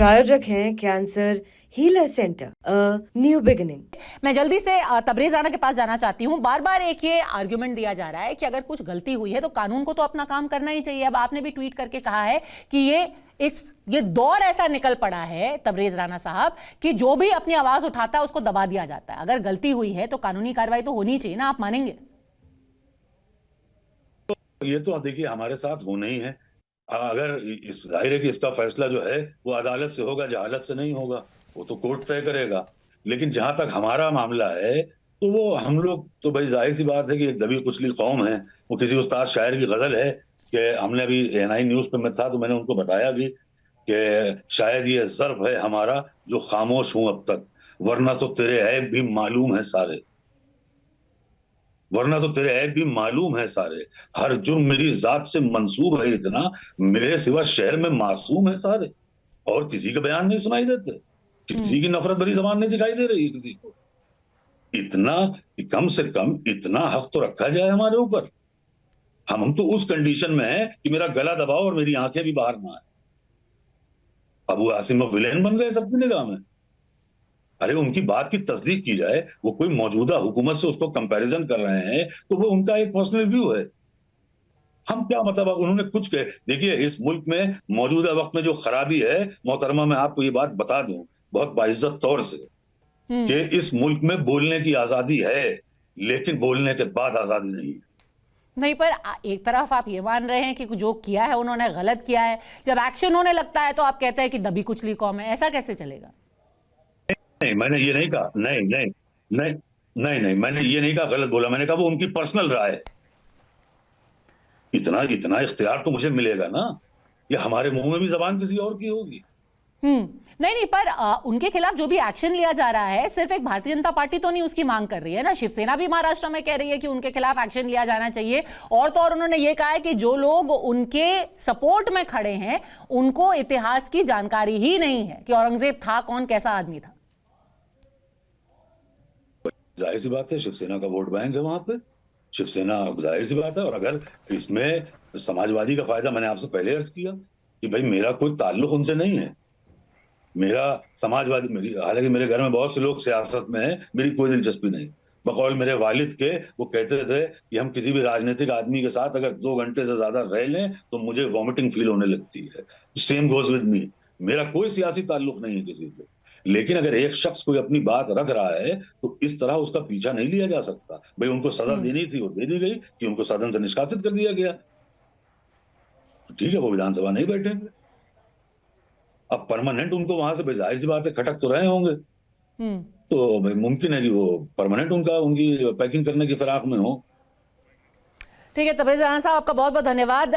प्रायोजक हैं cancer healer centre, new beginning. मैं जल्दी से तबरेज राणा के पास जाना चाहती हूं। बार बार एक ये आर्ग्यूमेंट दिया जा रहा है कि अगर कुछ गलती हुई है तो कानून को तो अपना काम करना ही चाहिए। अब आपने भी ट्वीट करके कहा है कि ये दौर ऐसा निकल पड़ा है तबरेज राणा साहब कि जो भी अपनी आवाज उठाता है उसको दबा दिया जाता है। अगर गलती हुई है तो कानूनी कार्रवाई तो होनी चाहिए ना, आप मानेंगे? ये तो देखिए हमारे साथ होना ही है। अगर इस जाहिर है कि इसका फैसला जो है वो अदालत से होगा, जहालत से नहीं होगा, वो तो कोर्ट तय करेगा। लेकिन जहां तक हमारा मामला है तो वो हम लोग तो भाई जाहिर सी बात है कि एक दबी कुचली कौम है। वो किसी उस्ताद शायर की गजल है कि हमने अभी एएनआई न्यूज पे मैं था तो मैंने उनको बताया भी कि शायद ये ज़र्फ है हमारा जो खामोश हूं अब तक, वरना तो तेरे ऐब भी मालूम है सारे, वरना तो तेरे ऐब भी मालूम है सारे, हर जुर्म मेरी जात से मंसूब है इतना, मेरे सिवा शहर में मासूम है सारे। और किसी के बयान नहीं सुनाई देते, किसी की नफरत भरी जबान नहीं दिखाई दे रही किसी को। इतना कम से कम इतना हक तो रखा जाए हमारे ऊपर। हम तो उस कंडीशन में है कि मेरा गला दबाओ और मेरी आंखें भी बाहर ना आए। अबू आसिम विलेन बन गए सबकी निगाह में। अरे उनकी बात की तस्दीक की जाए, वो कोई मौजूदा हुकूमत से उसको कंपैरिजन कर रहे हैं तो वो उनका एक पर्सनल व्यू है। हम क्या मतलब, अब उन्होंने कुछ कहे। देखिए इस मुल्क में मौजूदा वक्त में जो खराबी है मोहतरमा, मैं आपको ये बात बता दूं बहुत बाइज्जत तौर से कि इस मुल्क में बोलने की आजादी है लेकिन बोलने के बाद आजादी नहीं है। नहीं, पर एक तरफ आप ये मान रहे हैं कि जो किया है उन्होंने गलत किया है, जब एक्शन होने लगता है तो आप कहते हैं कि दबी कुचली कौम है। ऐसा कैसे चलेगा? नहीं, मैंने ये नहीं कहा। नहीं नहीं नहीं नहीं नहीं, मैंने ये नहीं कहा, गलत बोला। मैंने कहा वो उनकी पर्सनल राय है। इतना इतना इख्तियार तो मुझे मिलेगा ना, या हमारे मुंह में भी जबान किसी और की होगी। नहीं नहीं, पर उनके खिलाफ जो भी एक्शन लिया जा रहा है सिर्फ एक भारतीय जनता पार्टी तो नहीं उसकी मांग कर रही है ना, शिवसेना भी महाराष्ट्र में कह रही है कि उनके खिलाफ एक्शन लिया जाना चाहिए। और तो और उन्होंने ये कहा है कि जो लोग उनके सपोर्ट में खड़े हैं उनको इतिहास की जानकारी ही नहीं है कि औरंगजेब था कौन, कैसा आदमी था। जाहिर सी बात है शिवसेना का वोट बैंक है वहां पे। शिवसेना, जाहिर सी बात है। और अगर इसमें समाजवादी का फायदा, मैंने आपसे पहले अर्ज किया कि भाई मेरा कोई ताल्लुक उनसे नहीं है। मेरा समाजवादी, मेरी हालांकि मेरे घर में बहुत से लोग सियासत में हैं, मेरी कोई दिलचस्पी नहीं। बकौल मेरे वालिद के, वो कहते थे कि हम किसी भी राजनीतिक आदमी के साथ अगर 2 घंटे से ज्यादा रह लें तो मुझे वॉमिटिंग फील होने लगती है। Same goes with me. मेरा कोई सियासी ताल्लुक नहीं है किसी से। लेकिन अगर एक शख्स कोई अपनी बात रख रहा है तो इस तरह उसका पीछा नहीं लिया जा सकता। भाई उनको सजा देनी थी, वो दे दी गई कि उनको सदन से निष्कासित कर दिया गया। तो ठीक है, वो विधानसभा नहीं बैठेंगे। अब परमानेंट उनको वहां से, जाहिर सी बात है खटक तो रहे होंगे, तो भाई मुमकिन है कि वो परमानेंट उनकी पैकिंग करने की फिराक में हो। ठीक है तबरेज राणा साहब, आपका बहुत बहुत धन्यवाद।